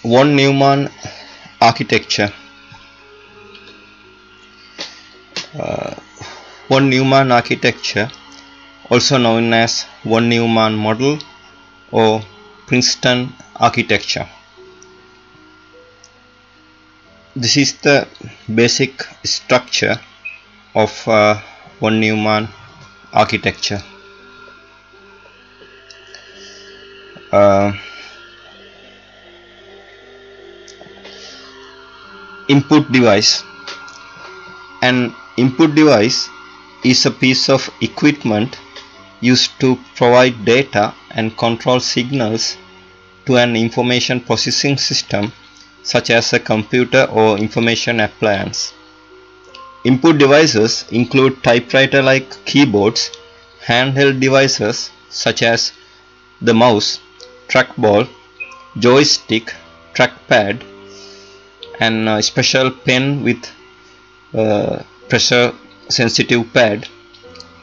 Von Neumann architecture. Von Neumann architecture, also known as von Neumann model or Princeton architecture. This is the basic structure of von Neumann architecture. Input device. An input device is a piece of equipment used to provide data and control signals to an information processing system such as a computer or information appliance. Input devices include typewriter-like keyboards, handheld devices such as the mouse, trackball, joystick, trackpad, and a special pen with pressure sensitive pad,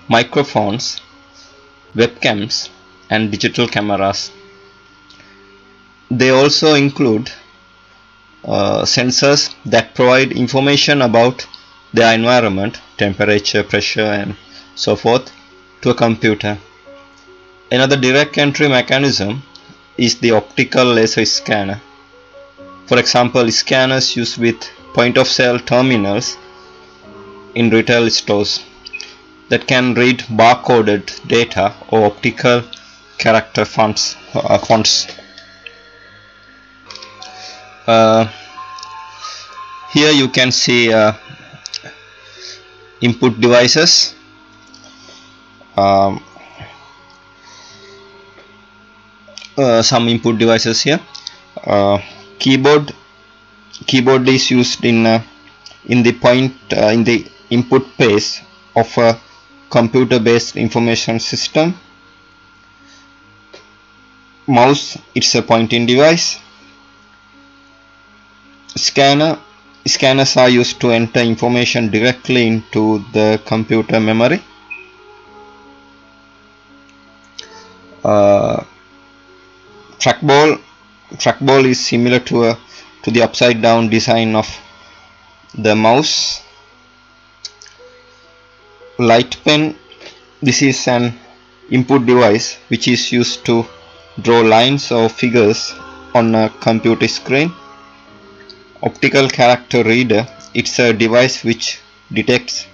microphones, webcams, and digital cameras. They also include sensors that provide information about the environment, temperature, pressure, and so forth, to a computer. Another direct entry mechanism is the optical laser scanner. For example, scanners used with point-of-sale terminals in retail stores that can read barcoded data or optical character fonts. Here you can see input devices. Some input devices here. Keyboard is used in the input phase of a computer-based information system. Mouse, it's a pointing device. Scanners are used to enter information directly into the computer memory. Trackball is similar to the upside down design of the mouse. Light pen, this is an input device which is used to draw lines or figures on a computer screen. Optical character reader, it's a device which detects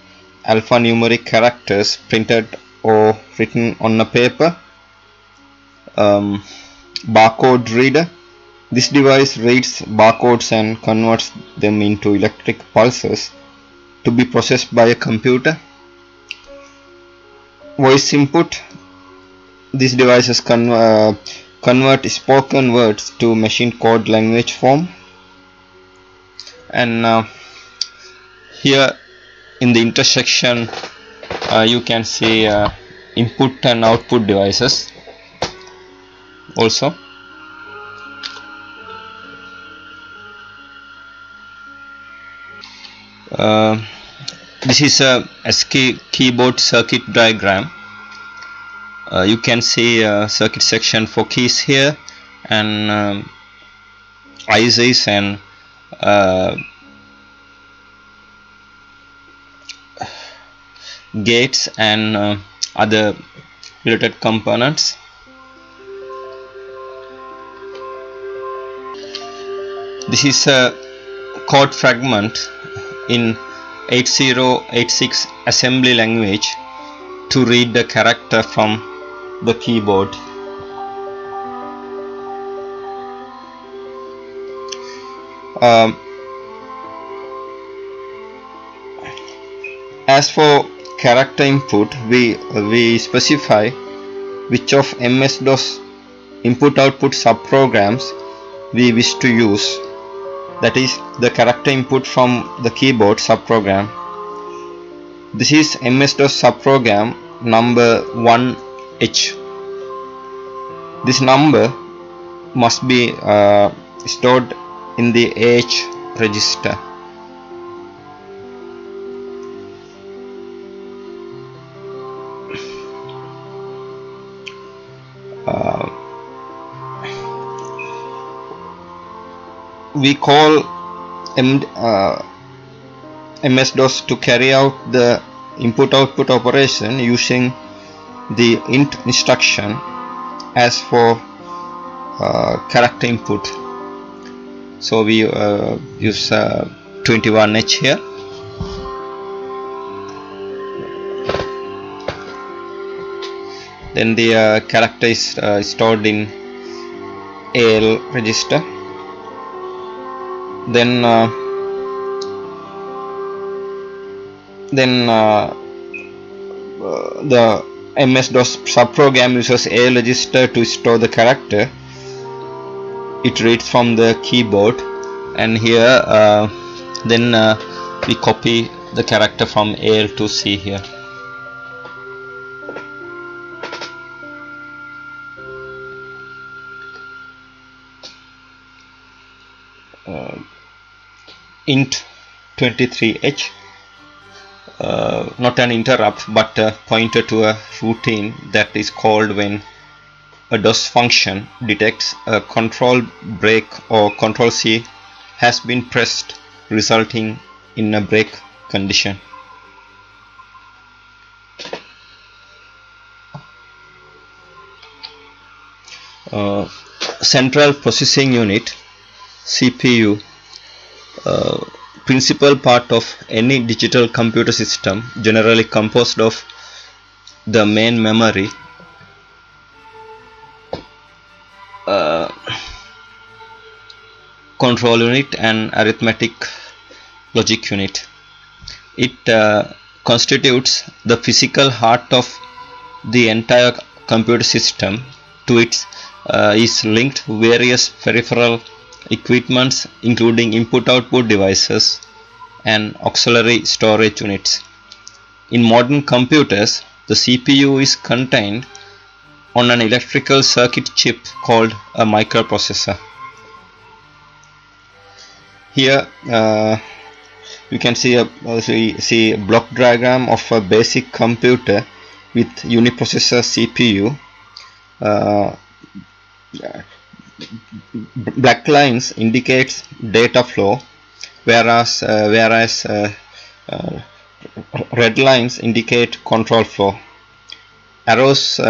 alphanumeric characters printed or written on a paper. Barcode reader, this device reads barcodes and converts them into electric pulses to be processed by a computer. Voice input, these devices convert spoken words to machine code language form. And here in the intersection you can see input and output devices also. This is a keyboard circuit diagram. You can see a circuit section for keys here, and ICs and gates and other related components. This is a code fragment in 8086 assembly language to read the character from the keyboard. As for character input, we specify which of MS-DOS input-output subprograms we wish to use. That is the character input from the keyboard subprogram. This is MS-DOS subprogram number 1H. This number must be stored in the AH register. we call MS-DOS to carry out the input-output operation using the int instruction as for character input. So we use 21H here. Then the character is stored in AL register. Then the MS-DOS subprogram uses AL register to store the character. It reads from the keyboard, and here then we copy the character from AL to C here. Int 23H, not an interrupt but a pointer to a routine that is called when a DOS function detects a control break or control C has been pressed, resulting in a break condition. Central Processing Unit, CPU, principal part of any digital computer system, generally composed of the main memory, control unit and arithmetic logic unit. It constitutes the physical heart of the entire computer system. To it is linked various peripheral equipments including input-output devices and auxiliary storage units. In modern computers, the CPU is contained on an electrical circuit chip called a microprocessor. Here you can see a block diagram of a basic computer with uniprocessor CPU. Black lines indicates data flow, whereas red lines indicate control flow. Arrows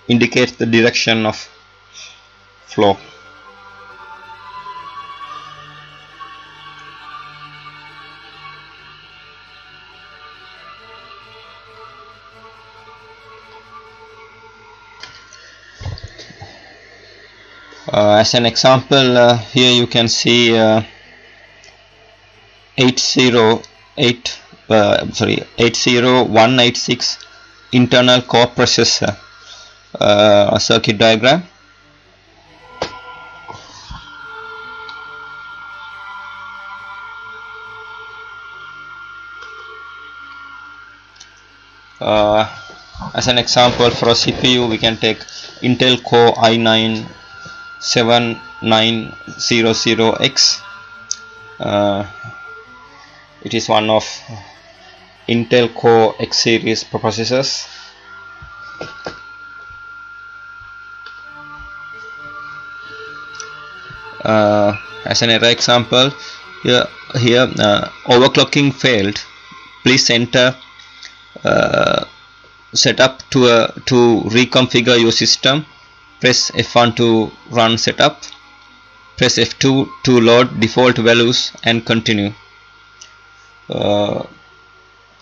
indicate the direction of flow. As an example, here you can see 80186 internal core processor circuit diagram. As an example, for a CPU we can take Intel Core i9 7900X. It is one of Intel Core X series processors. As an error example, here overclocking failed. Please enter setup to reconfigure your system. Press F1 to run setup. Press F2 to load default values and continue.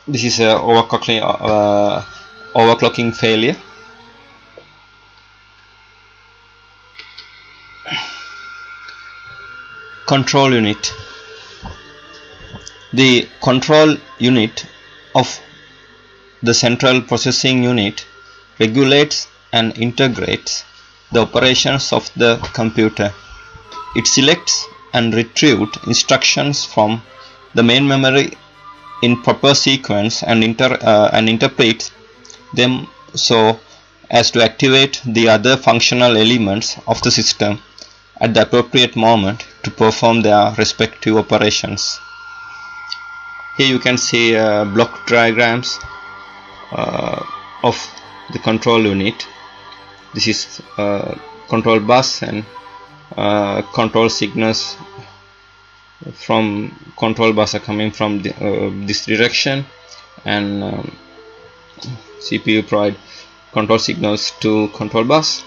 This is a overclocking failure. Control unit. The control unit of the central processing unit regulates and integrates the operations of the computer. It selects and retrieves instructions from the main memory in proper sequence and interprets them so as to activate the other functional elements of the system at the appropriate moment to perform their respective operations. Here you can see block diagrams of the control unit. This is control bus and control signals from control bus are coming from this direction, and CPU provide control signals to control bus,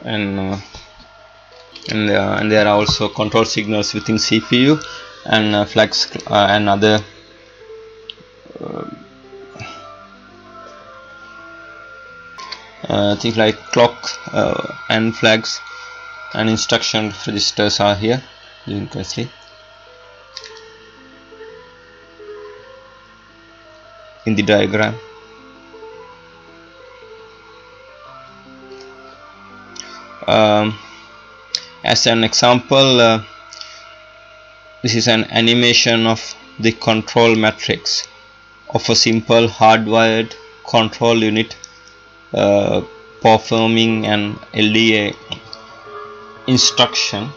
and there are also control signals within CPU and flags and other things like clock and flags and instruction registers are here. You can see in the diagram. As an example, this is an animation of the control matrix of a simple hardwired control unit performing an LDA instruction.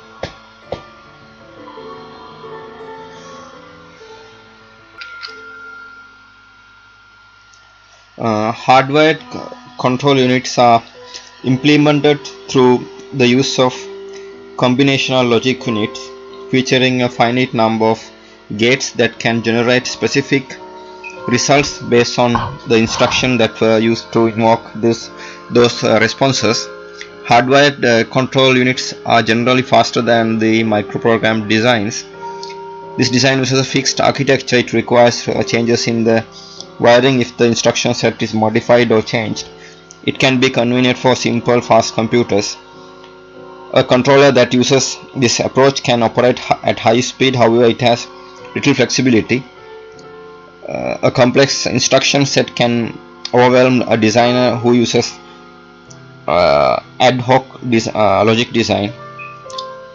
Hardwired control units are implemented through the use of combinational logic units featuring a finite number of gates that can generate specific results based on the instruction that were used to invoke those responses. Hardwired control units are generally faster than the microprogrammed designs. This design uses a fixed architecture. It requires changes in the wiring if the instruction set is modified or changed. It can be convenient for simple fast computers. A controller that uses this approach can operate at high speed, however it has little flexibility. A complex instruction set can overwhelm a designer who uses ad hoc logic design.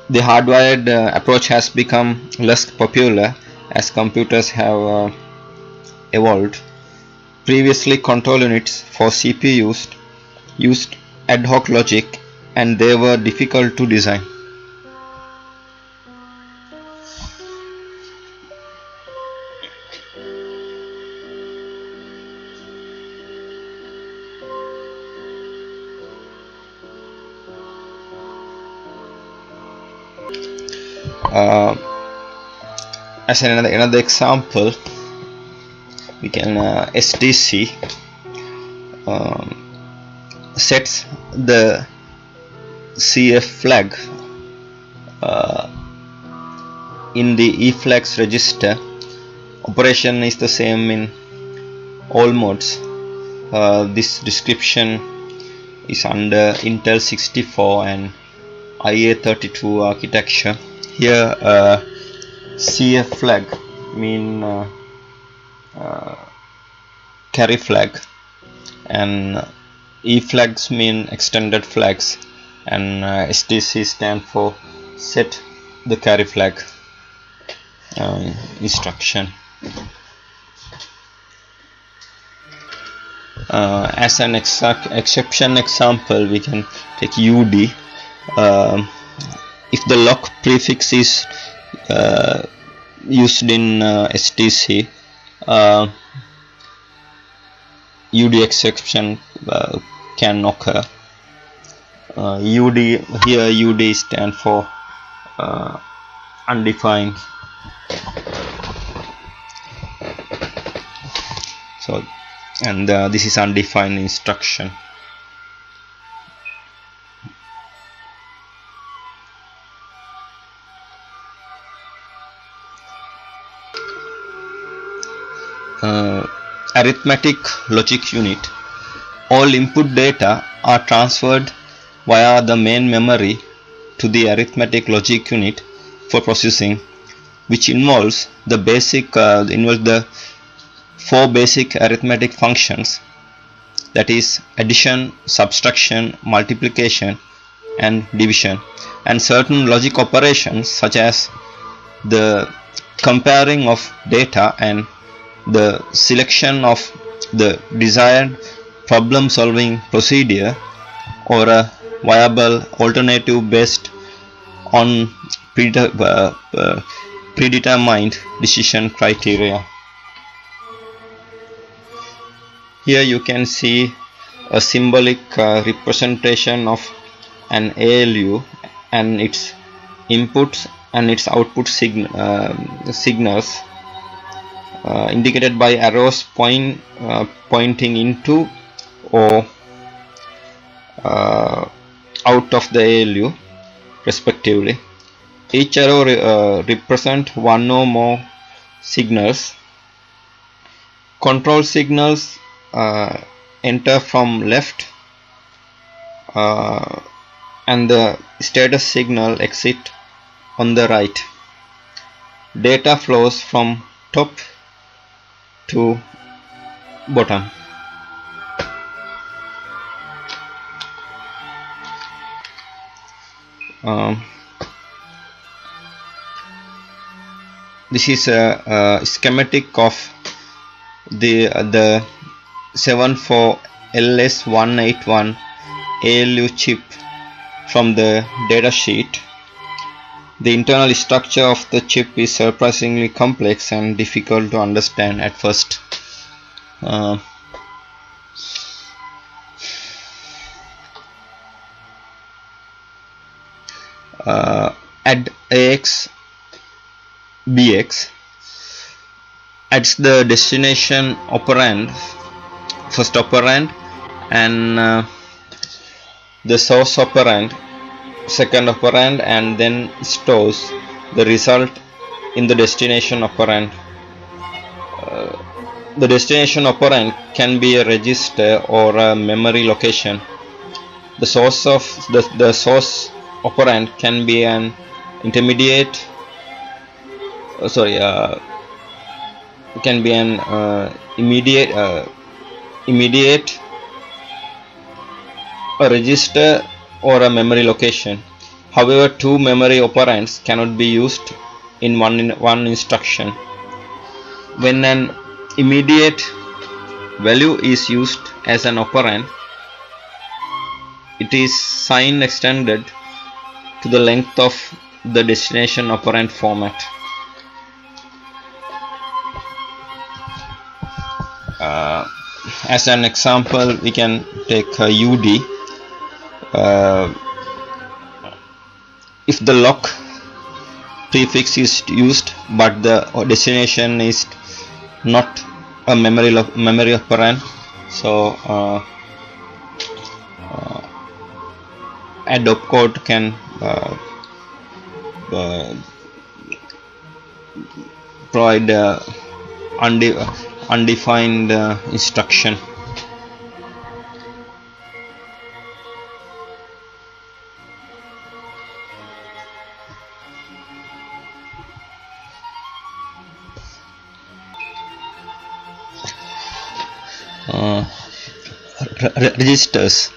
The hardwired approach has become less popular as computers have evolved. Previously, control units for CPU used ad hoc logic, and they were difficult to design. As another example, we can STC sets the CF flag in the E flags register. Operation is the same in all modes. This description is under Intel 64 and IA32 architecture. Here CF flag mean carry flag, and E flags mean extended flags, and STC stand for set the carry flag instruction. As an exception example, we can take UD. If the lock prefix is used in STC, UD exception can occur. UD stand for undefined. So, and this is undefined instruction. Arithmetic logic unit. All input data are transferred via the main memory to the arithmetic logic unit for processing, which involves the four basic arithmetic functions, that is addition, subtraction, multiplication and division, and certain logic operations such as the comparing of data and the selection of the desired problem solving procedure or a viable alternative based on predetermined decision criteria. Here you can see a symbolic representation of an ALU and its inputs and its output signals indicated by arrows pointing into or out of the ALU respectively. Each arrow represents one or more signals. Control signals enter from left and the status signal exit on the right. Data flows from top to bottom. This is a schematic of the 74LS181 ALU chip from the data sheet. The internal structure of the chip is surprisingly complex and difficult to understand at first. Add AX BX adds the destination operand, first operand, and the source operand, second operand, and then stores the result in the destination operand. The destination operand can be a register or a memory location. The source of the source operand can be an intermediate can be an immediate, a register, or a memory location. However, two memory operands cannot be used in one instruction. When an immediate value is used as an operand, it is sign extended to the length of the destination operand format. As an example, we can take UD. If the lock prefix is used but the destination is not a memory operand, so add opcode can provide undefined instruction. Registers.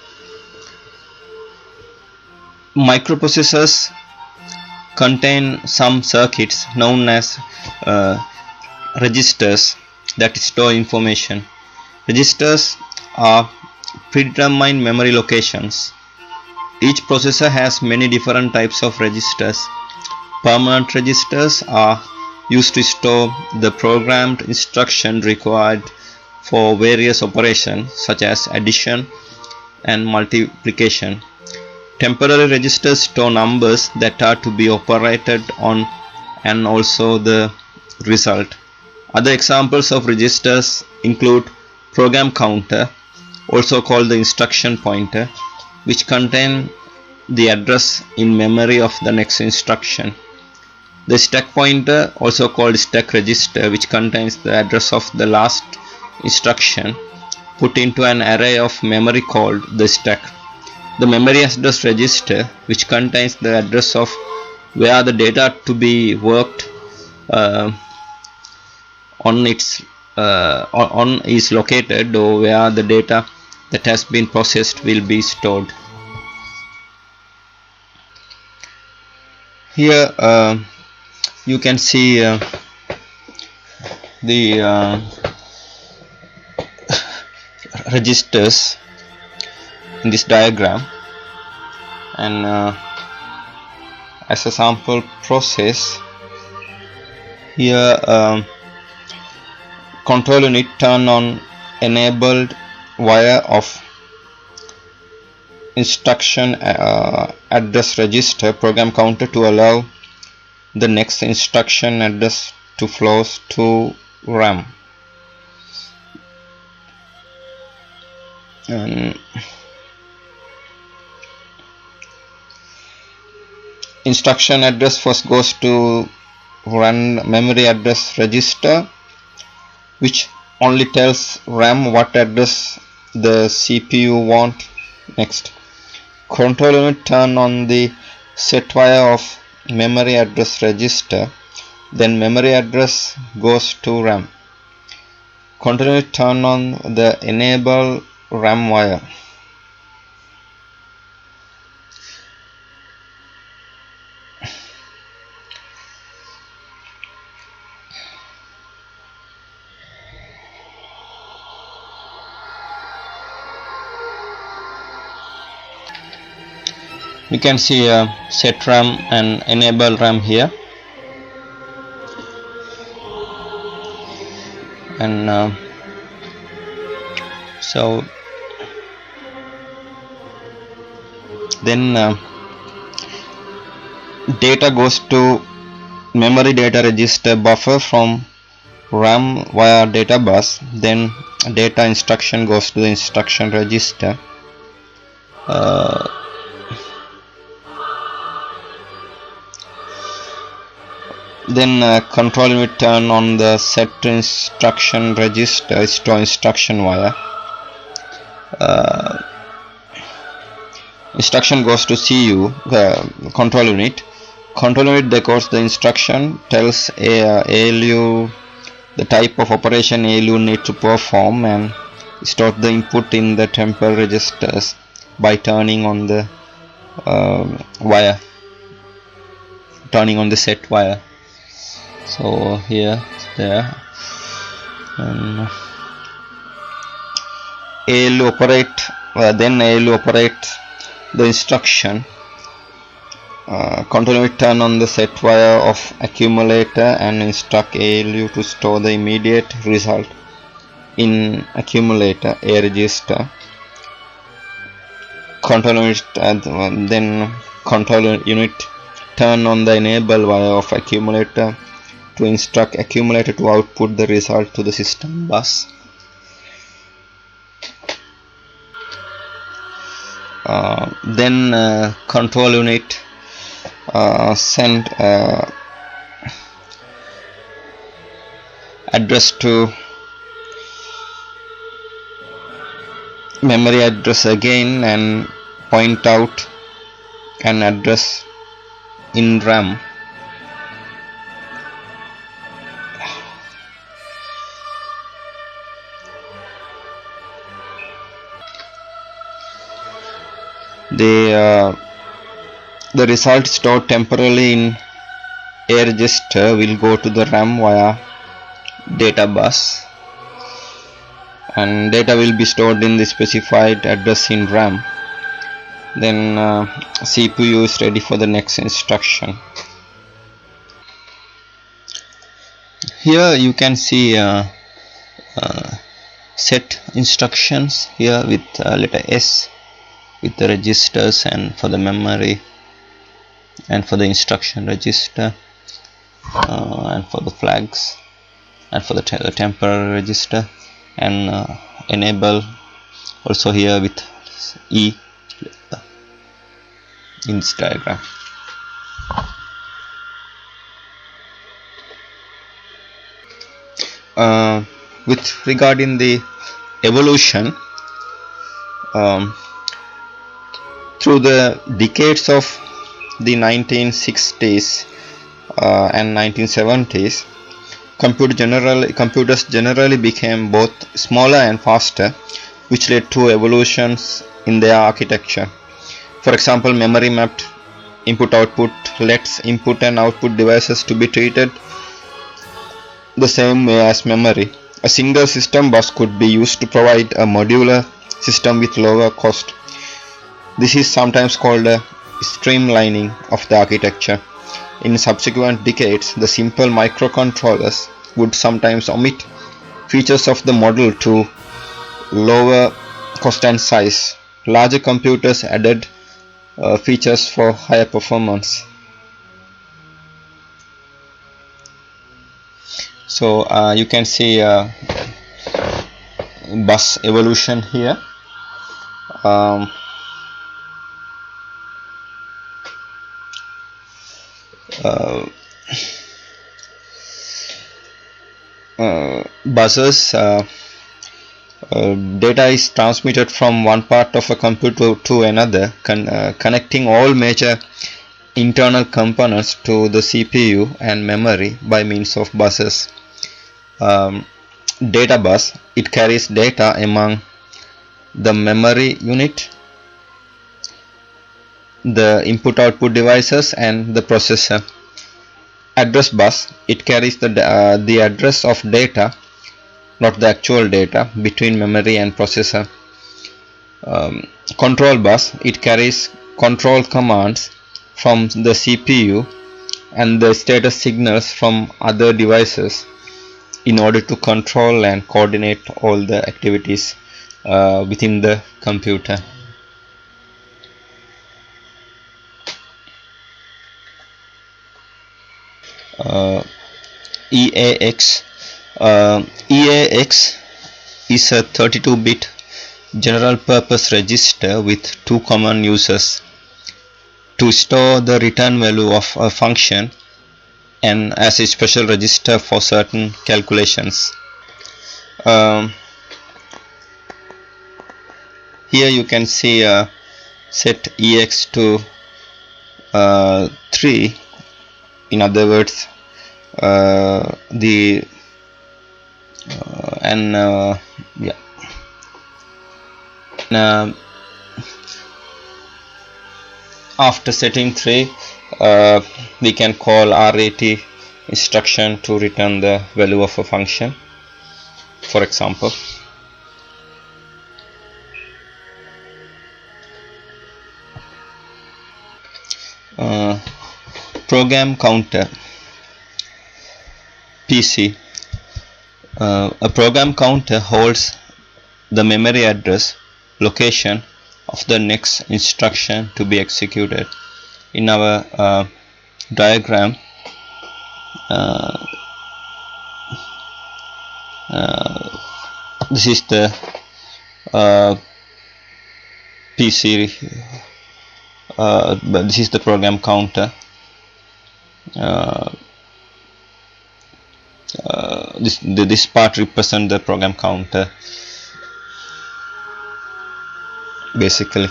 Microprocessors contain some circuits known as registers that store information. Registers are predetermined memory locations. Each processor has many different types of registers. Permanent registers are used to store the programmed instruction required for various operations such as addition and multiplication. Temporary registers store numbers that are to be operated on and also the result. Other examples of registers include program counter, also called the instruction pointer, which contain the address in memory of the next instruction. The stack pointer, also called stack register, which contains the address of the last instruction put into an array of memory called the stack. The memory address register, which contains the address of where the data to be worked on is located, or where the data that has been processed will be stored. Here you can see the registers in this diagram, and as a sample process here, control unit turn on enabled wire off. instruction address register program counter to allow the next instruction address to flows to RAM. And instruction address first goes to run memory address register, which only tells RAM what address the CPU want. Next, control unit turn on the set wire of memory address register, then memory address goes to RAM. Control unit turn on the enable RAM wire. You can see set RAM and enable RAM here, and so then data goes to memory data register buffer from RAM via data bus. Then data instruction goes to the instruction register. Then control unit turn on the set instruction register store instruction wire. Instruction goes to CU control unit. Control unit decodes the instruction, tells ALU the type of operation ALU need to perform, and stores the input in the temporal registers by turning on the wire, turning on the set wire. So here, there, and ALU operate. Then ALU operate the instruction. Control unit turn on the set wire of accumulator and instruct ALU to store the immediate result in accumulator A register. Control unit then control unit turn on the enable wire of accumulator to instruct accumulator to output the result to the system bus. Then control unit send address to memory address again and point out an address in RAM. The result stored temporarily in A register will go to the RAM via data bus, and data will be stored in the specified address in RAM. Then CPU is ready for the next instruction. Here you can see set instructions here with letter S with the registers, and for the memory, and for the instruction register, and for the flags, and for the temporal register, and enable also here with E in this diagram. With regarding the evolution, through the decades of the 1960s and 1970s, computers generally became both smaller and faster, which led to evolutions in their architecture. For example, memory mapped input-output lets input and output devices to be treated the same way as memory. A single system bus could be used to provide a modular system with lower cost. This is sometimes called a streamlining of the architecture. In subsequent decades, the simple microcontrollers would sometimes omit features of the model to lower cost and size, larger computers added features for higher performance. So you can see bus evolution here. Buses, data is transmitted from one part of a computer to another, connecting all major internal components to the CPU and memory by means of buses. Data bus, it carries data among the memory unit, the input-output devices, and the processor. Address bus, it carries the address of data, not the actual data, between memory and processor. Control bus, it carries control commands from the CPU and the status signals from other devices in order to control and coordinate all the activities within the computer. EAX. EAX is a 32-bit general purpose register with two common uses: to store the return value of a function and as a special register for certain calculations. Here you can see set EX to 3. In other words, after setting 3, we can call RAT instruction to return the value of a function, for example. Program counter, PC. A program counter holds the memory address location of the next instruction to be executed. In our diagram, this is the PC, but this is the program counter. This part represents the program counter, basically.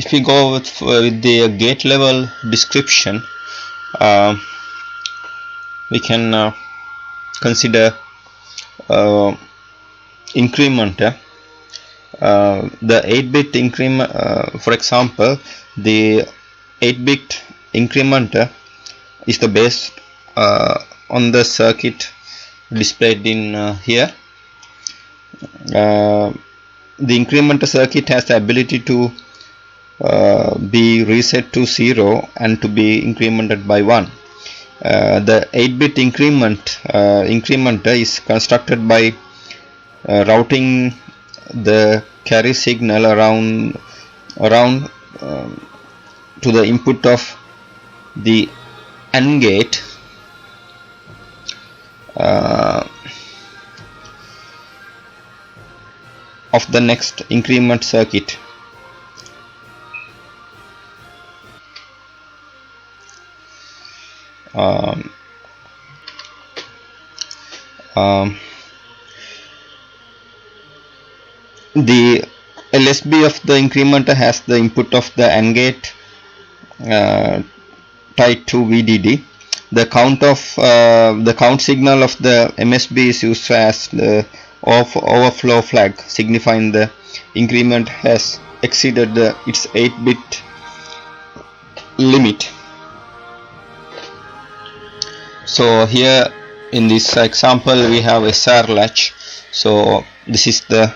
If we go with the gate level description, we can consider incrementer. The 8-bit increment, for example, the 8-bit incrementer is the base on the circuit displayed in here. The incrementer circuit has the ability to be reset to 0 and to be incremented by 1. The 8-bit incrementer is constructed by routing the carry signal around to the input of the AND gate of the next increment circuit. The LSB of the incrementer has the input of the AND gate tied to VDD. The count signal of the MSB is used as the overflow flag, signifying the increment has exceeded its 8-bit limit. So here in this example we have a SAR latch. So this is the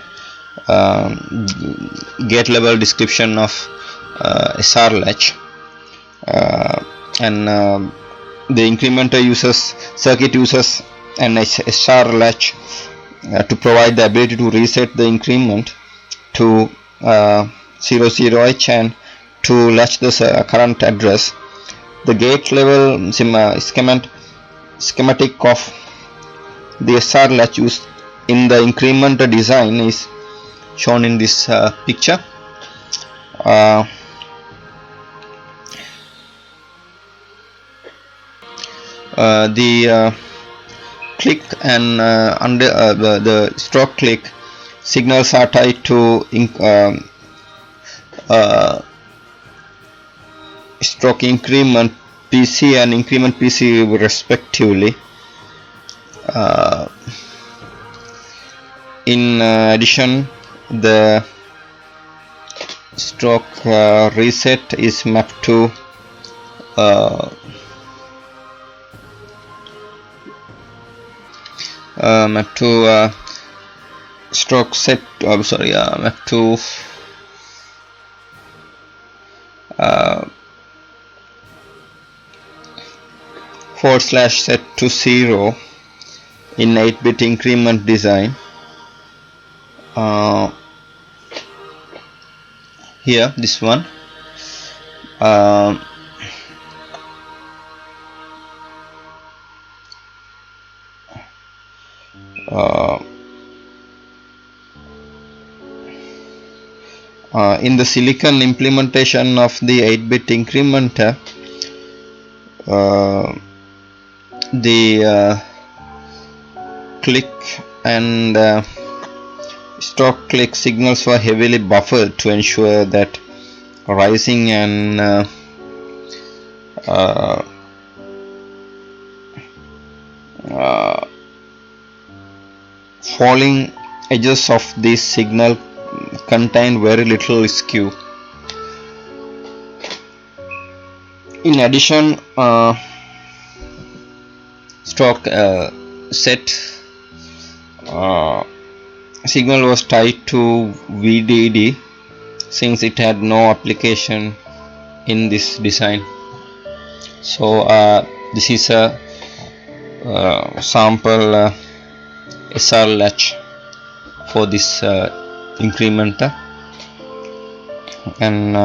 gate level description of SR latch, and the incrementer circuit uses an SR latch to provide the ability to reset the increment to 00H and to latch the current address. The gate level schematic of the SR latch used in the incrementer design is shown in this picture. The click and the stroke click signals are tied to stroke increment PC and increment PC respectively. In addition, the stroke reset is mapped to stroke set. Mapped to /set to 0 in 8-bit increment design. Here, this one. In the silicon implementation of the 8-bit incrementer, the click and stroke click signals were heavily buffered to ensure that rising and falling edges of this signal contain very little skew. In addition, stroke set signal was tied to VDD since it had no application in this design. So this is a sample SR latch for this incrementer, and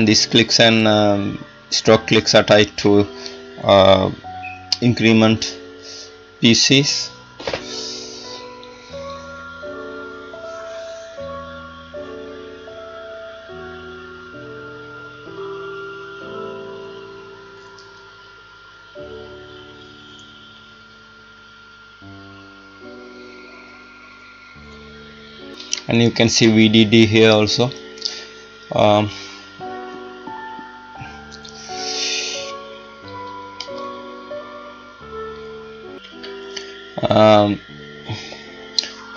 these clicks and stroke clicks are tied to increment PCs. And you can see VDD here also.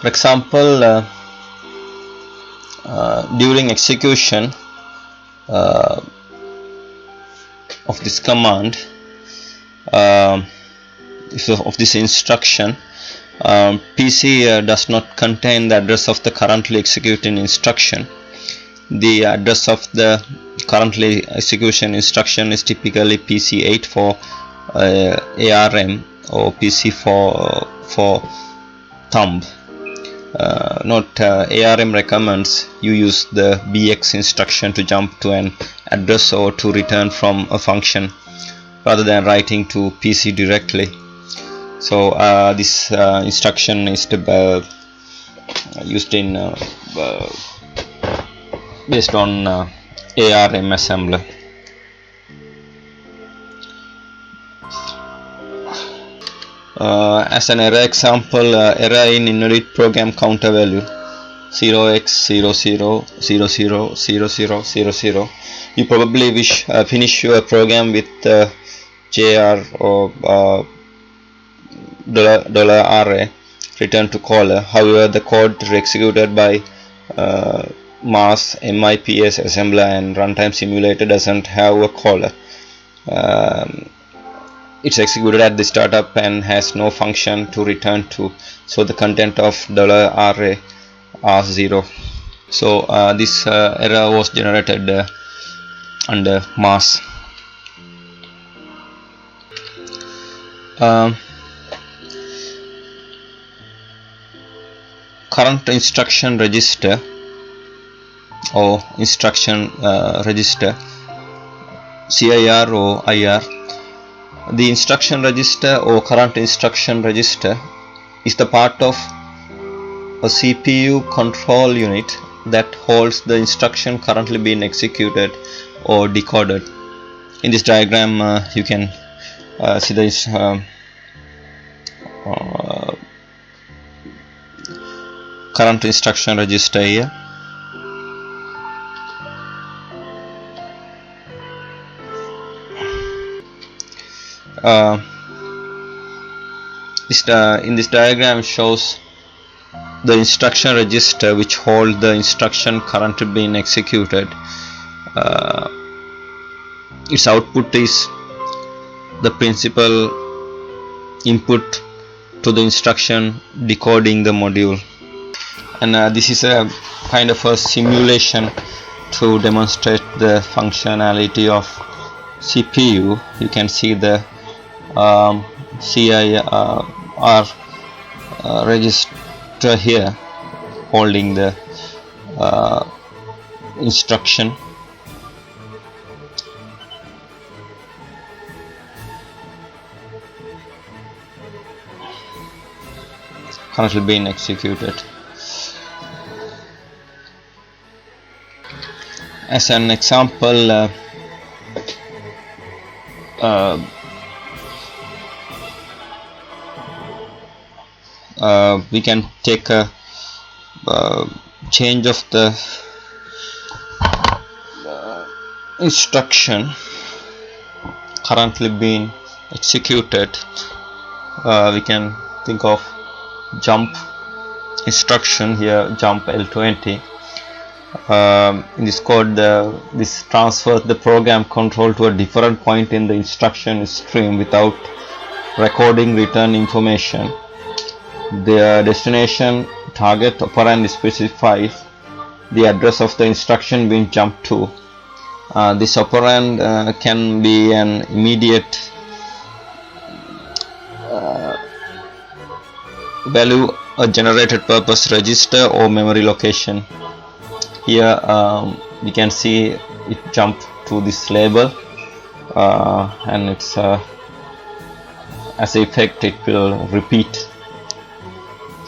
For example, during execution of this command, of this instruction, PC does not contain the address of the currently executing instruction. The address of the currently execution instruction is typically PC8 for ARM or PC for thumb. Note ARM recommends you use the BX instruction to jump to an address or to return from a function rather than writing to PC directly. So this instruction is used in based on ARM assembler. As an error example, error in invalid program counter value 0x00000000. You probably finish your program with JR or $array return to caller. However, the code executed by MAS, MIPS assembler and runtime simulator doesn't have a caller. it's executed at the startup and has no function to return to, so the content of $array are 0. So this error was generated under mass. Current instruction register or instruction register, CIR or IR. The instruction register or current instruction register is the part of a CPU control unit that holds the instruction currently being executed or decoded. In this diagram you can see this current instruction register here. In this diagram shows the instruction register which holds the instruction currently being executed. Its output is the principal input to the instruction decoding the module, and this is a kind of a simulation to demonstrate the functionality of CPU. You can see the CIR register here holding the instruction. Currently being executed. As an example, we can take a change of the instruction currently being executed. We can think of jump instruction here, jump L20. In this code, this transfers the program control to a different point in the instruction stream without recording return information. The destination target operand specifies the address of the instruction being jumped to. This operand can be an immediate value, a generated purpose register, or memory location. Here we can see it jump to this label, and it's as an effect it will repeat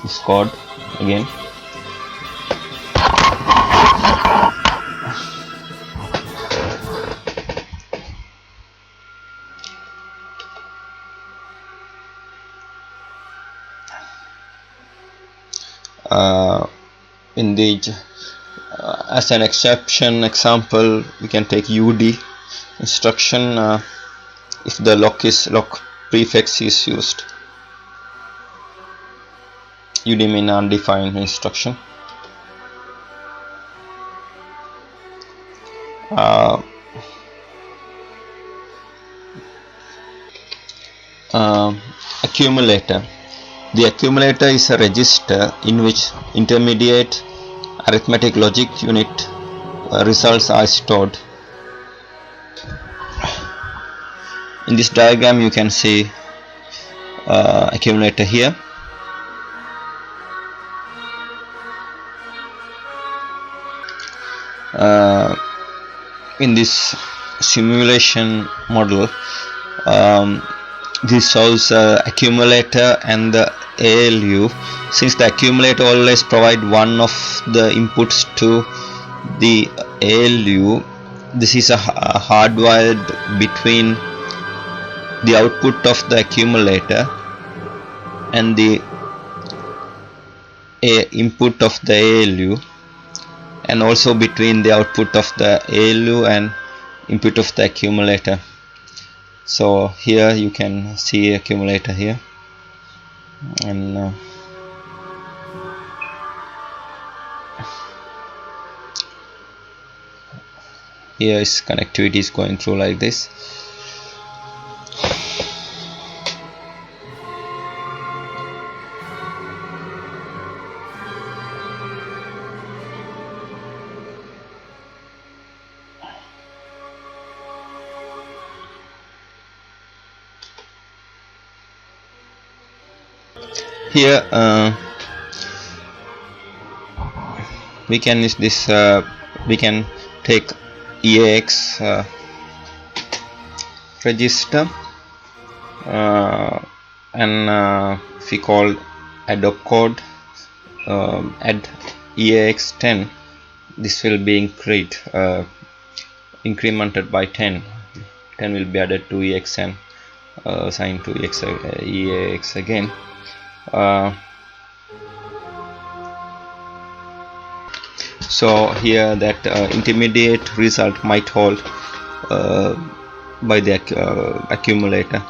this code again. As an exception example, we can take UD instruction if the lock prefix is used. UD means undefined instruction. Accumulator. The accumulator is a register in which intermediate arithmetic logic unit results are stored. In this diagram you can see accumulator here. In this simulation model, this shows accumulator and the ALU. Since the accumulator always provide one of the inputs to the ALU, this is a hardwired between the output of the accumulator and the input of the ALU, and also between the output of the ALU and input of the accumulator. So here you can see accumulator here, and here is connectivity is going through like this. Here we can use this, we can take EAX register and if we call add opcode, add EAX10, this will be incremented by 10 will be added to EXN, assigned to EAX again. So here that intermediate result might hold by the accumulator.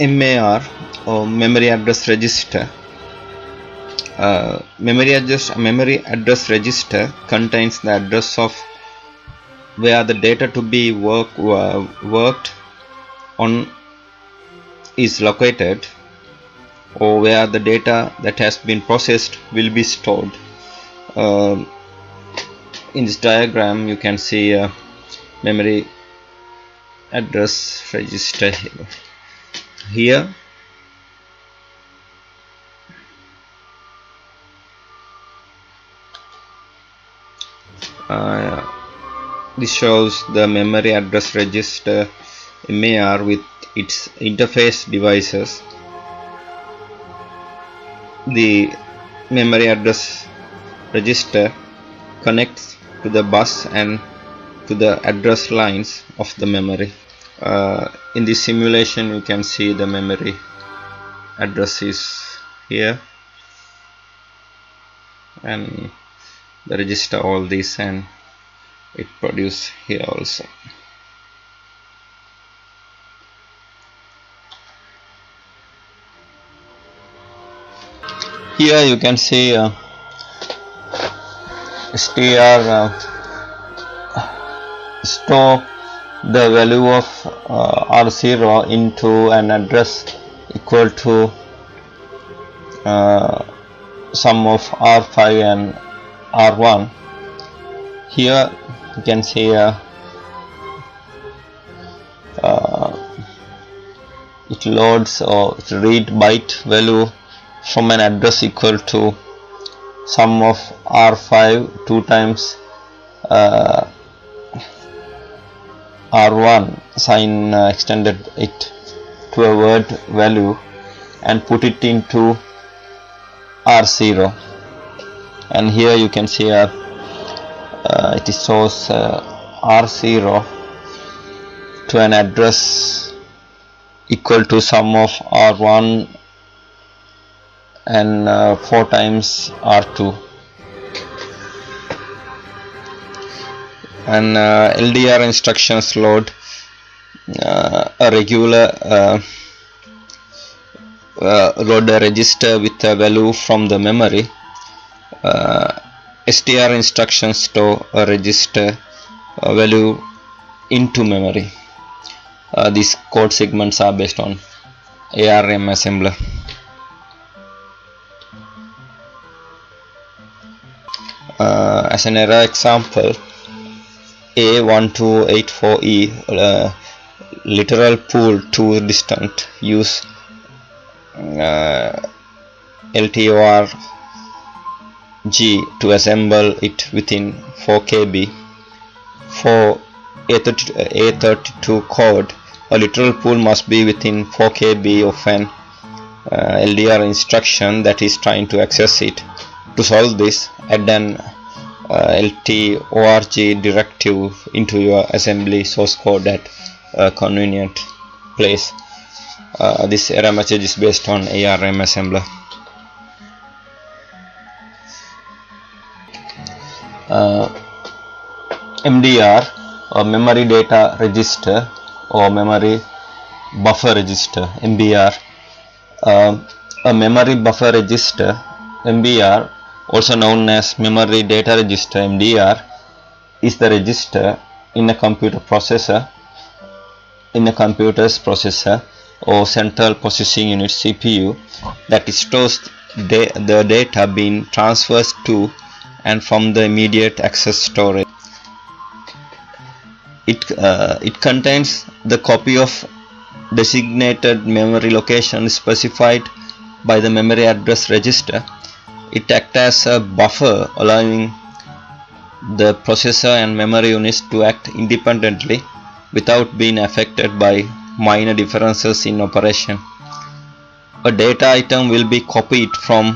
MAR or memory address register. Memory address register contains the address of where the data to be worked on is located, or where the data that has been processed will be stored. In this diagram you can see a memory address register here. This shows the memory address register MAR with its interface devices. The memory address register connects to the bus and to the address lines of the memory. In this simulation you can see the memory address is here, and the register all this, and it produce here also. Here you can see str store the value of R0 into an address equal to sum of R5 and R1. Here you can see it loads or it read byte value from an address equal to sum of R5 2 times R1, sign extended it to a word value and put it into R0, and here you can see it shows R0 to an address equal to sum of R1 and 4 times R2. And LDR instructions load a regular load a register with a value from the memory. STR instructions store a register value into memory. These code segments are based on ARM assembler. As an error example, A1284E literal pool to distant use LTORG to assemble it within 4 KB. For A32 code, a literal pool must be within 4 KB of an LDR instruction that is trying to access it. To solve this, add an LTORG directive into your assembly source code at a convenient place. This error message is based on ARM assembler. MDR or memory data register or memory buffer register, MBR. A memory buffer register, MBR, also known as memory data register, MDR, is the register in a computer's processor or central processing unit CPU that stores the data being transferred to and from the immediate access storage. It contains the copy of designated memory location specified by the memory address register. It acts as a buffer, allowing the processor and memory units to act independently without being affected by minor differences in operation. A data item will be copied to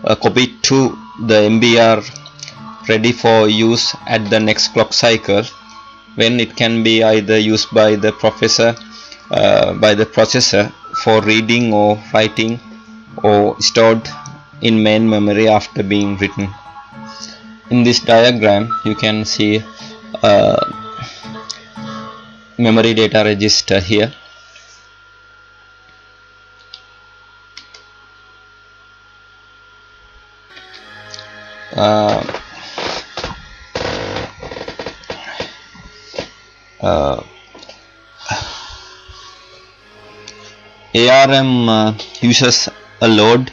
the MBR ready for use at the next clock cycle, when it can be either used by the processor for reading or writing, or stored in main memory after being written. In this diagram you can see memory data register here. ARM uses a load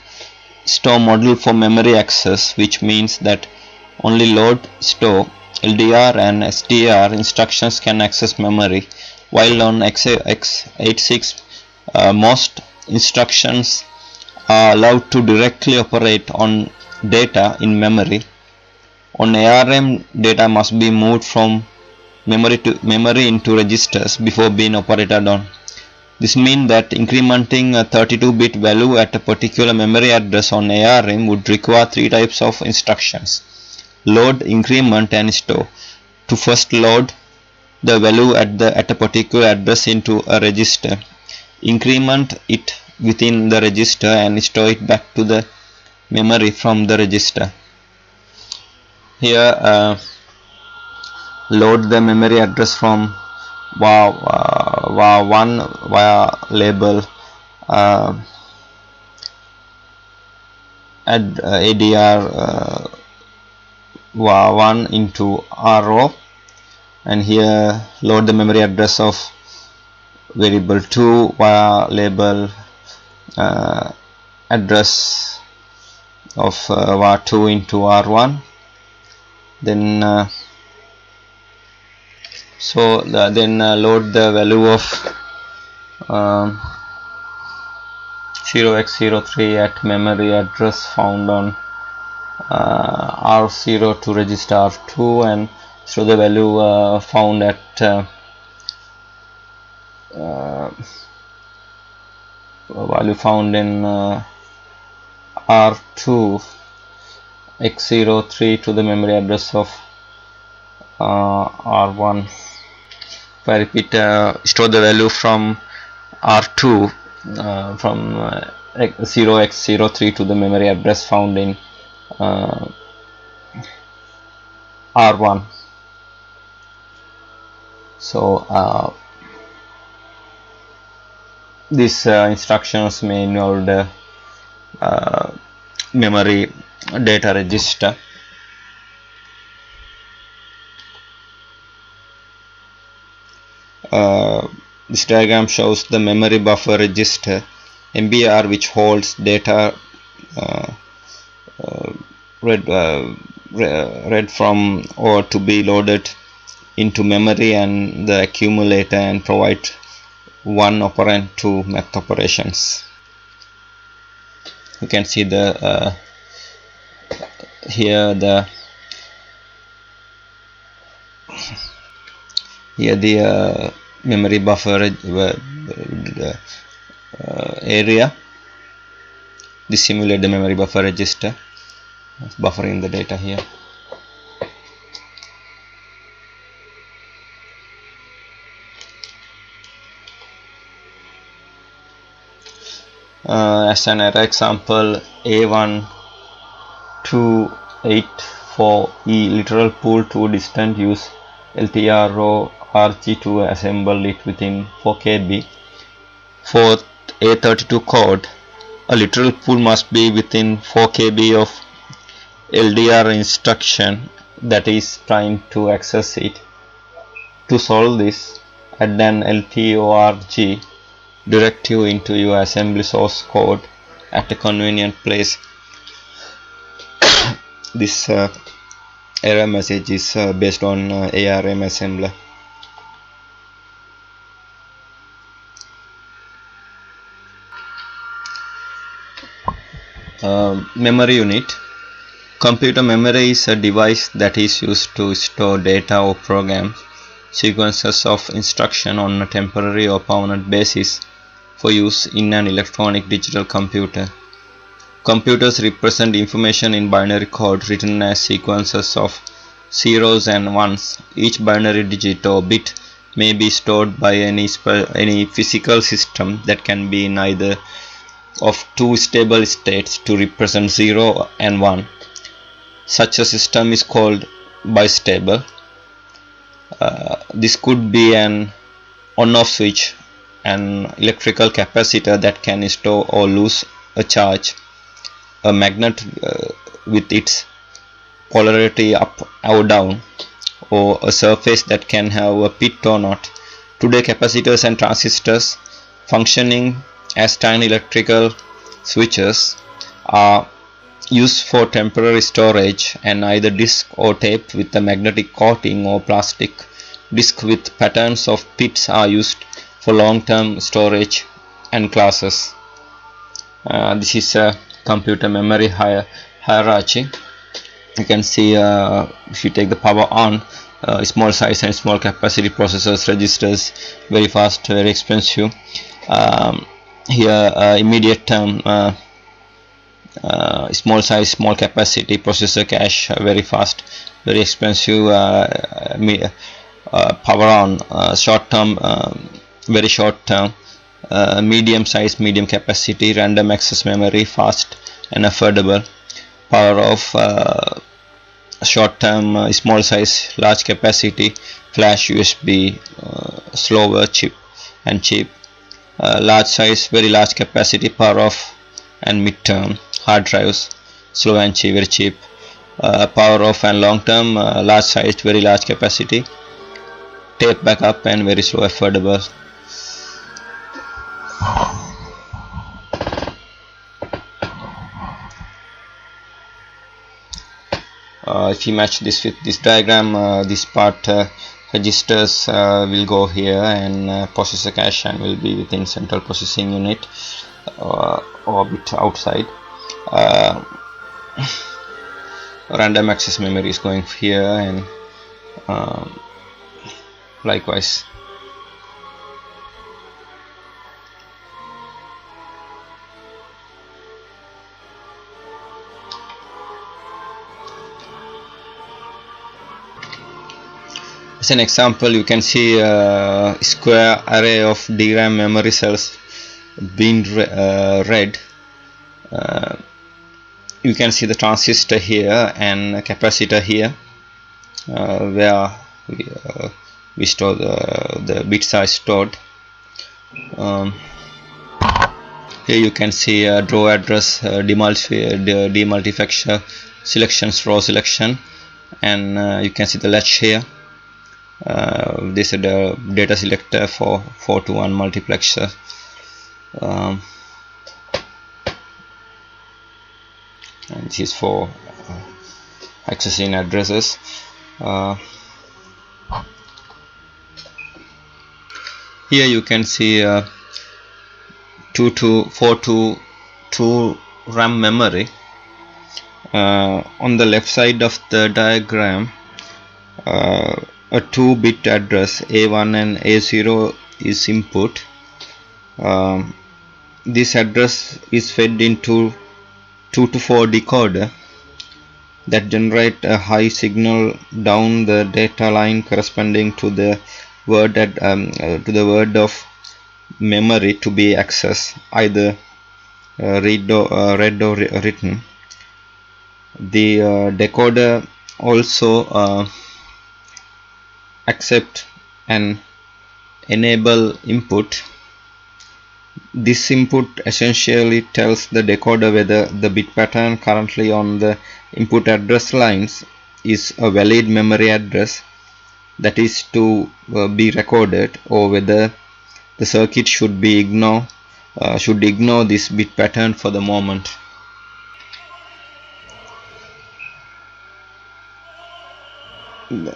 store model for memory access, which means that only load, store, LDR and SDR instructions can access memory, while on x86 most instructions are allowed to directly operate on data in memory. On ARM, data must be moved from memory into registers before being operated on. This means that incrementing a 32-bit value at a particular memory address on ARM would require three types of instructions: load, increment and store. To first load the value at a particular address into a register, increment it within the register and store it back to the memory from the register. Here load the memory address from var1 via label add ADR var1 into RO, and here load the memory address of variable 2 via label address of var2 into R1. Then load the value of 0x03 at memory address found on R0 to register R2, and so the value found at value found in R2 x03 to the memory address of R1. If I repeat, store the value from R2 from 0x03 to the memory address found in R1. So these instructions may involve the memory data register. This diagram shows the memory buffer register MBR, which holds data read from or to be loaded into memory, and the accumulator, and provide one operand to math operations. You can see the here the memory buffer area. This simulates the memory buffer register. It's buffering the data here. As an error example, A1284E literal pool to distant use LTRO RG to assemble it within 4 KB. For A32 code, a literal pool must be within 4 KB of LDR instruction that is trying to access it. To solve this, add an LTORG directive into your assembly source code at a convenient place. this error message is based on ARM assembler. Memory unit. Computer memory is a device that is used to store data or program sequences of instruction on a temporary or permanent basis for use in an electronic digital computer. Computers represent information in binary code written as sequences of zeros and ones. Each binary digit or bit may be stored by any physical system that can be in either of two stable states to represent 0 and 1. Such a system is called bistable. This could be an on-off switch, an electrical capacitor that can store or lose a charge, a magnet with its polarity up or down, or a surface that can have a pit or not. Today, capacitors and transistors functioning as tiny electrical switches are used for temporary storage, and either disc or tape with a magnetic coating or plastic disc with patterns of pits are used for long-term storage and classes. This is a computer memory hierarchy. You can see if you take the power on, small size and small capacity processors, registers, very fast, very expensive. Here immediate term, small size, small capacity processor, cache, very fast, very expensive. Power on, short term, very short term, medium size, medium capacity, random access memory, fast and affordable. Power off, short term, small size, large capacity, flash, USB, slower, cheap and cheap. Large size, very large capacity, power off and mid term, hard drives, slow and cheap, very cheap. Power off and long term, large size, very large capacity, tape backup and very slow, affordable. If you match this with this diagram, this part registers will go here, and processor cache and will be within central processing unit or a bit outside. Random access memory is going here, and likewise. As an example, you can see a square array of DRAM memory cells being read. You can see the transistor here and a capacitor here, where we store the bits are stored. Here you can see a draw address, demultiplexer, selections, row selection, and you can see the latch here. This is the data selector for 4-to-1 multiplexer. And this is for accessing addresses. Here you can see 4-to-2 RAM memory. On the left side of the diagram, a 2-bit address A1 and A0 is input. This address is fed into 2-to-4 decoder that generate a high signal down the data line corresponding to the word of memory to be accessed, either read or written. The decoder also accept and enable input. This input essentially tells the decoder whether the bit pattern currently on the input address lines is a valid memory address that is to be recorded, or whether the circuit should ignore this bit pattern for the moment. the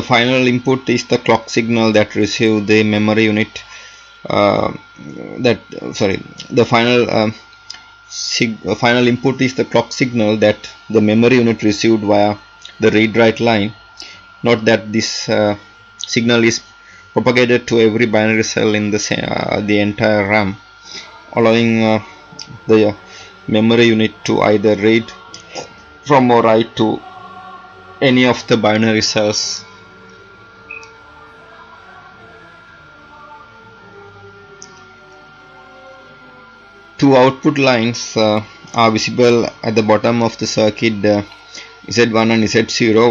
final input is the clock signal that receive the memory unit. The final input is the clock signal that the memory unit received via the read-write line. Note that this signal is propagated to every binary cell in the entire RAM, allowing the memory unit to either read from or write to any of the binary cells. Two output lines are visible at the bottom of the circuit, Z1 and Z0,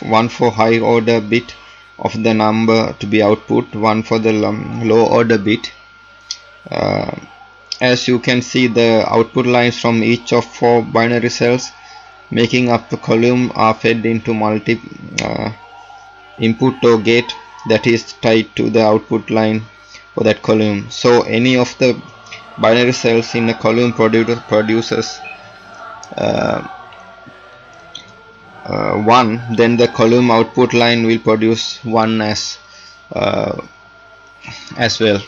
one for high order bit of the number to be output, one for the low order bit. As you can see, the output lines from each of 4 binary cells making up the column are fed into multi input or gate that is tied to the output line for that column. So any of the binary cells in a column produces 1, then the column output line will produce 1 as well.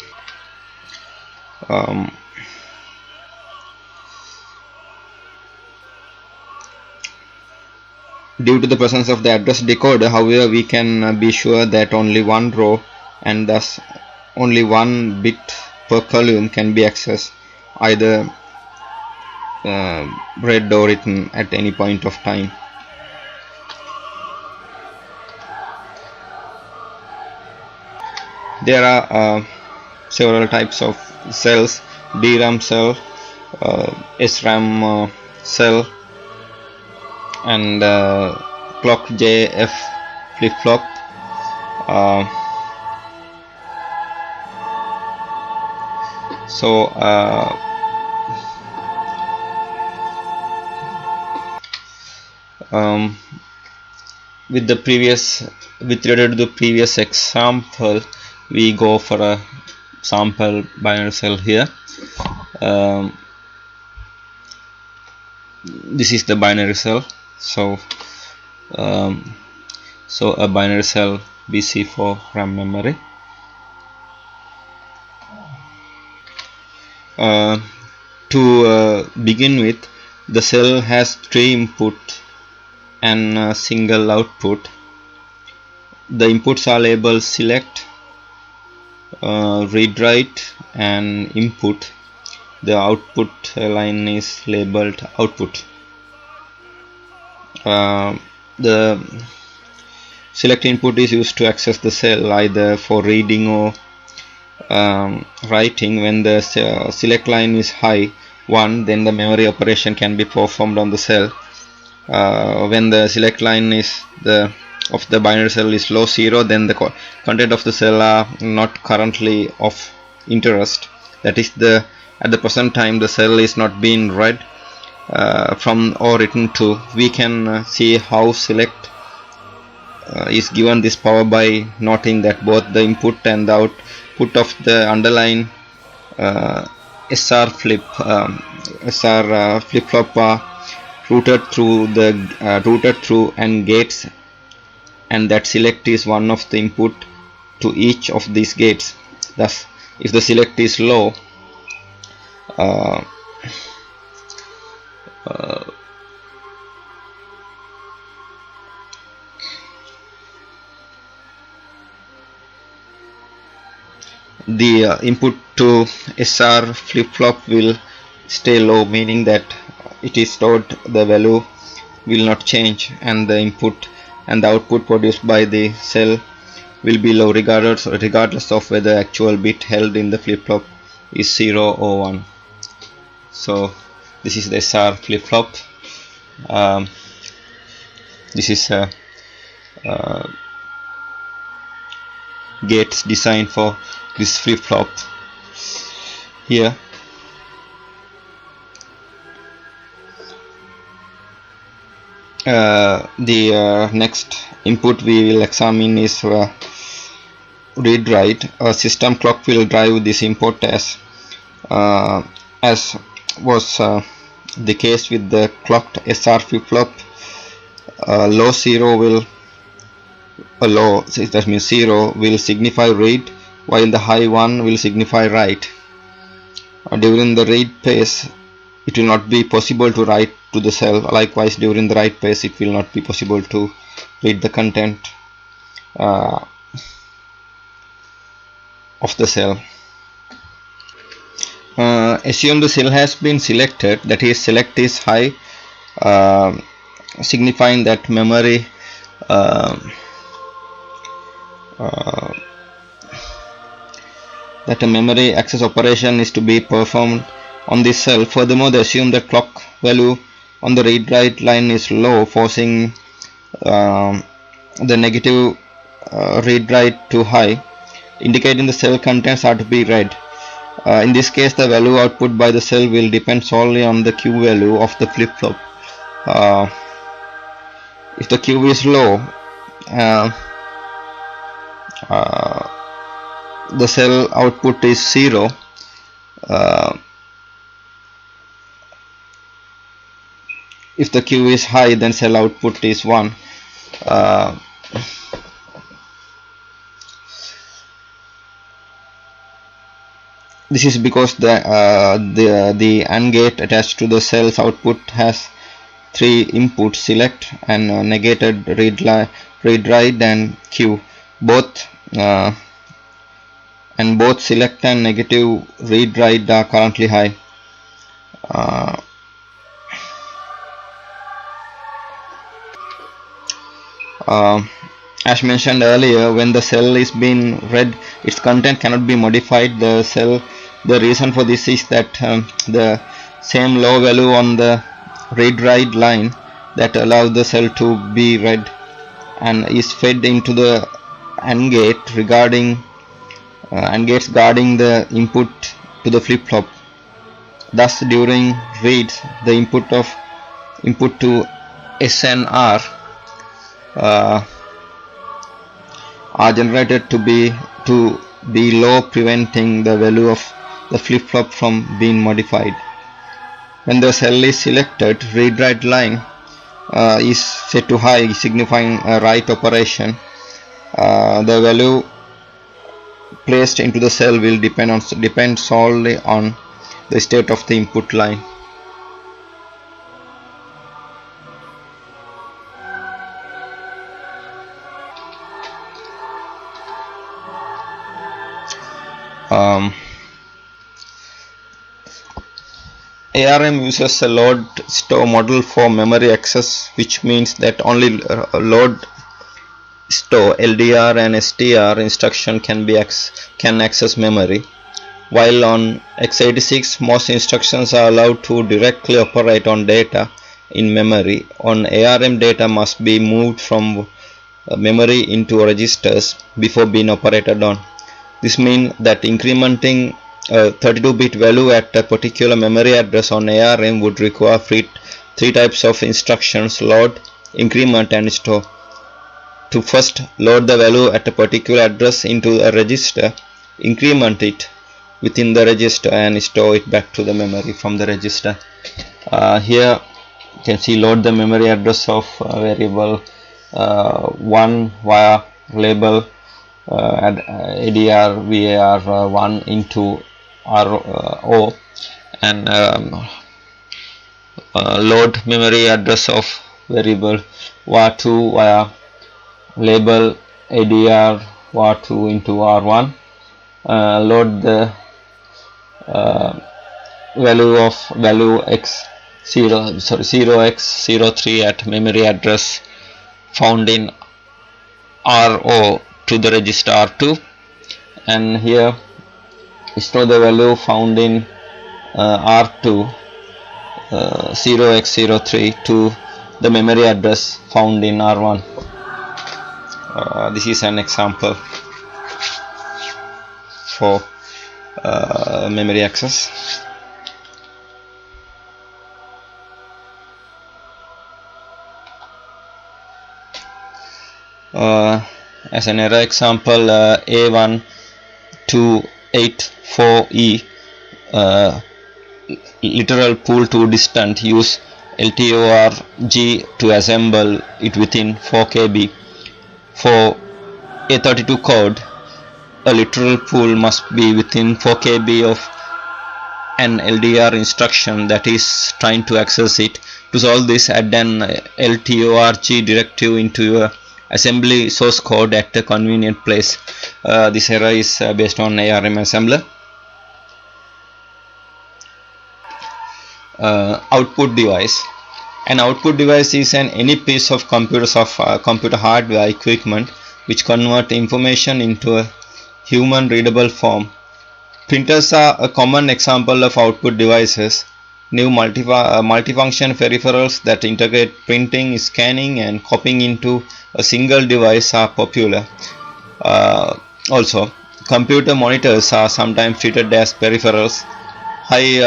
Due to the presence of the address decoder, however, we can be sure that only one row and thus only one bit per column can be accessed, either read or written at any point of time. There are several types of cells: DRAM cell, SRAM cell, and clock JF flip-flop. With regard to the previous example, we go for a sample binary cell here. This is the binary cell. So a binary cell BC for RAM memory. To begin with, the cell has 3 input and a single output. The inputs are labeled select, read write, and input. The output line is labeled output. The select input is used to access the cell either for reading or writing. When the select line is high 1, then the memory operation can be performed on the cell. When the select line of the binary cell is low 0, then the content of the cell are not currently of interest. That is, at the present time the cell is not being read from or written to. We can see how select is given this power by noting that both the input and the output of the underlying SR flip-flop are routed through and gates, and that select is one of the input to each of these gates. Thus, if the select is low, the input to SR flip-flop will stay low, meaning that it is stored, the value will not change, and the input and the output produced by the cell will be low regardless of whether actual bit held in the flip-flop is 0 or 1. So this is the SR flip-flop. This is gates designed for this flip-flop here. The next input we will examine is read write. A system clock will drive this input as was the case with the clocked SR flip-flop, low 0 will low, that means 0 will signify read, while the high 1 will signify write. During the read phase, it will not be possible to write to the cell. Likewise, during the write phase, it will not be possible to read the content of the cell. Assume the cell has been selected, that is, select is high, signifying that memory that a memory access operation is to be performed on this cell. Furthermore, they assume the clock value on the read-write line is low, forcing the negative read-write to high, indicating the cell contents are to be read. In this case, the value output by the cell will depend solely on the Q value of the flip-flop. If the Q is low, the cell output is 0. If the Q is high, then cell output is 1. This is because the AND gate attached to the cell's output has 3 inputs: select and negated read write and Q. Both select and negative read write are currently high. As mentioned earlier, when the cell is being read, its content cannot be modified. The reason for this is that the same low value on the read write line that allows the cell to be read and is fed into the AND gate regarding AND gates guarding the input to the flip-flop. Thus, during reads, the input to S and R are generated to be low, preventing the value of the flip-flop from being modified. When the cell is selected, read-write line is set to high, signifying a write operation. The value placed into the cell will depend solely on the state of the input line. ARM uses a load store model for memory access, which means that only load store LDR and STR instruction can access memory, while on x86 most instructions are allowed to directly operate on data in memory. On ARM, data must be moved from memory into registers before being operated on. This means that incrementing a 32-bit value at a particular memory address on ARM would require 3 types of instructions: load, increment and store. To first load the value at a particular address into a register, increment it within the register and store it back to the memory from the register. Here you can see load the memory address of variable 1 via label ADR VAR 1 into RO, and load memory address of variable var2 via label ADR var2 into R1. Load the value x03 at memory address found in RO to the register R2, and here store the value found in R2 0x03 to the memory address found in R1. This is an example for memory access. As an error example, A1284E literal pull to distant, use LTORG to assemble it within 4 KB. For A32 code, a literal pull must be within 4 KB of an LDR instruction that is trying to access it. To solve this, add an LTORG directive into your assembly source code at a convenient place. This error is based on ARM assembler. Output device. An output device is any piece of computer hardware equipment which convert information into a human readable form. Printers are a common example of output devices. New multifunction peripherals that integrate printing, scanning and copying into a single device are popular. Also, computer monitors are sometimes treated as peripherals. High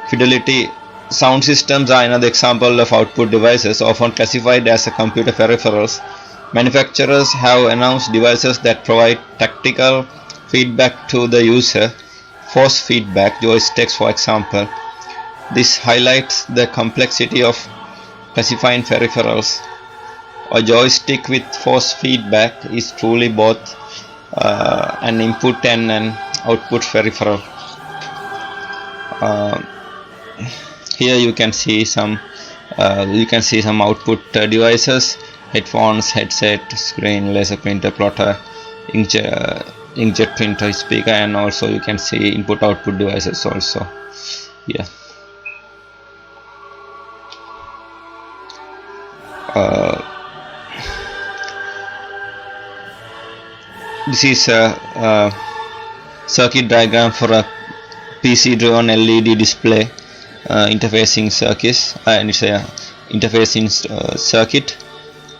fidelity sound systems are another example of output devices, often classified as a computer peripherals. Manufacturers have announced devices that provide tactical feedback to the user, force feedback joysticks for example. This highlights the complexity of classifying peripherals. A joystick with force feedback is truly both an input and an output peripheral. Here you can see some output devices: headphones, headset, screen, laser printer, plotter, inkjet printer, speaker, and also you can see input output devices also. Yeah. This is a circuit diagram for a PC driven LED display interfacing circuits, and it's a interfacing circuit.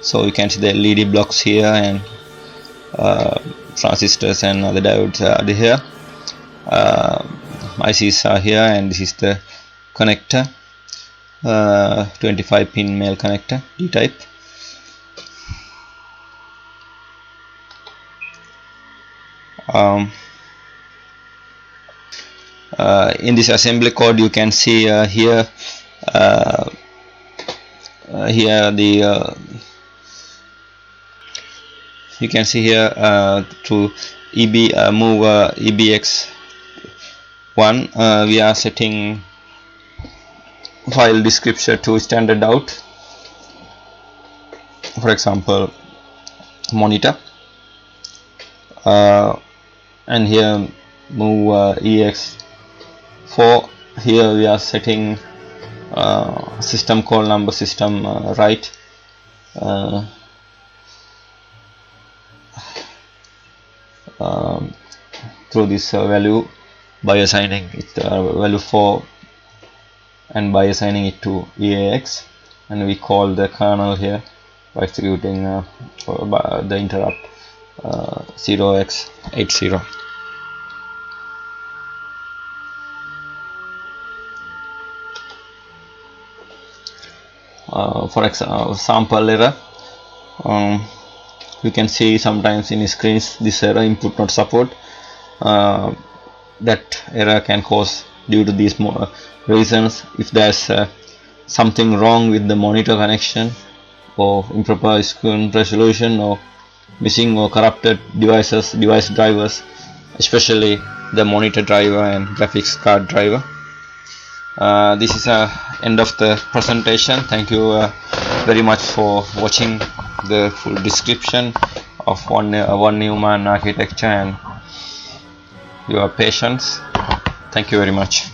So you can see the LED blocks here and transistors and other diodes are here. ICs are here, and this is the connector, 25 pin male connector, D type. In this assembly code you can see here you can see here to move EBX1 we are setting file descriptor to standard out, for example monitor, and here move EX4. Here we are setting system call number, system right, through this value by assigning it value 4 and by assigning it to EAX, and we call the kernel here by executing the interrupt 0x80. For example, sample error, you can see sometimes in screens this error, input not support. That error can cause due to these reasons: if there's something wrong with the monitor connection, or improper screen resolution, or missing or corrupted device drivers, especially the monitor driver and graphics card driver. This is end of the presentation. Thank you very much for watching the full description of one Neumann architecture and your patience. Thank you very much.